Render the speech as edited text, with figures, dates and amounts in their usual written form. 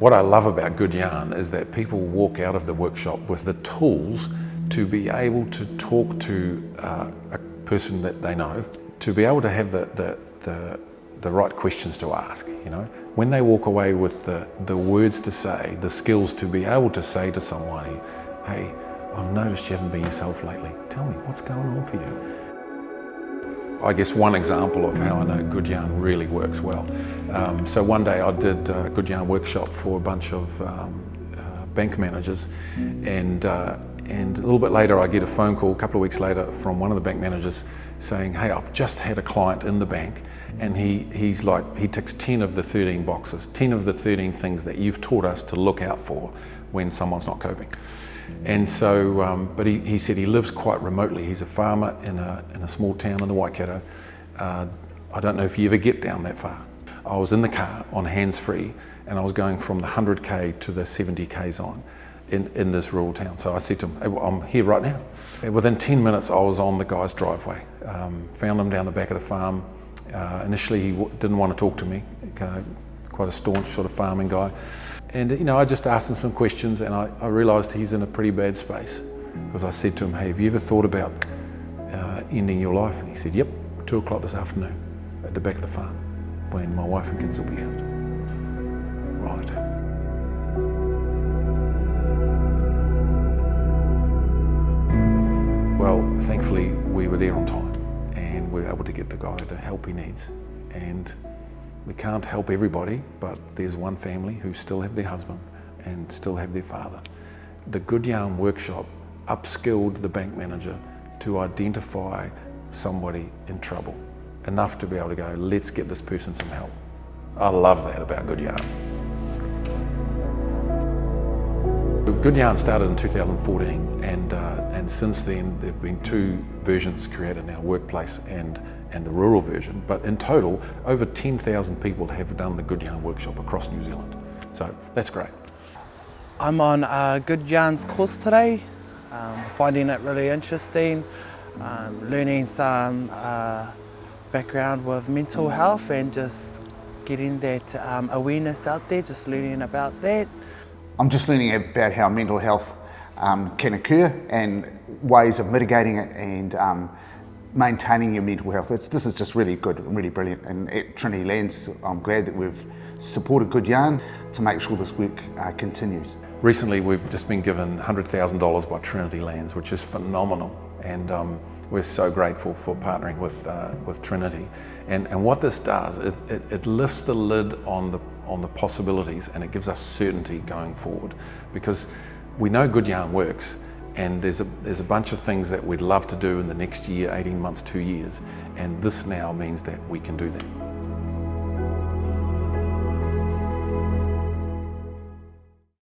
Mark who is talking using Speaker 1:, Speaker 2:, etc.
Speaker 1: What I love about GoodYarn is that people walk out of the workshop with the tools to be able to talk to a person that they know, to be able to have the right questions to ask. You know, when they walk away with the words to say, the skills to be able to say to someone, hey, I've noticed you haven't been yourself lately. Tell me, what's going on for you? I guess one example of how I know GoodYarn really works well. So one day I did a GoodYarn workshop for a bunch of bank managers, and a little bit later I get a phone call, a couple of weeks later, from one of the bank managers saying, hey, I've just had a client in the bank, and he ticks 10 of the 13 boxes, 10 of the 13 things that you've taught us to look out for when someone's not coping. And so, but he said he lives quite remotely. He's a farmer in a small town in the Waikato. I don't know if you ever get down that far. I was in the car on hands-free, and I was going from the 100k to the 70k's on in this rural town. So I said to him, hey, well, I'm here right now. And within 10 minutes, I was on the guy's driveway. Found him down the back of the farm. Initially, he didn't want to talk to me. Quite a staunch sort of farming guy. And you know, I just asked him some questions, and I realised he's in a pretty bad space. Because I said to him, hey, have you ever thought about ending your life? And he said, yep, 2 o'clock this afternoon at the back of the farm, when my wife and kids will be out. Right. Well, thankfully we were there on time, and we were able to get the guy the help he needs. And we can't help everybody, but there's one family who still have their husband and still have their father. The GoodYarn workshop upskilled the bank manager to identify somebody in trouble, enough to be able to go, let's get this person some help. I love that about GoodYarn. GoodYarn started in 2014, and since then there have been 2 versions created now, workplace and the rural version. But in total, over 10,000 people have done the GoodYarn workshop across New Zealand. So that's great.
Speaker 2: I'm on GoodYarn's course today, finding it really interesting, learning some background with mental health and just getting that awareness out there, just learning about that.
Speaker 3: I'm just learning about how mental health can occur and ways of mitigating it and maintaining your mental health. This is just really good and really brilliant. And at Trinity Lands, I'm glad that we've supported GoodYarn to make sure this work continues.
Speaker 1: Recently, we've just been given $100,000 by Trinity Lands, which is phenomenal. And we're so grateful for partnering with Trinity. And what this does, it lifts the lid on the possibilities, and it gives us certainty going forward, because we know GoodYarn works, and there's a bunch of things that we'd love to do in the next year, 18 months, 2 years, and this now means that we can do that.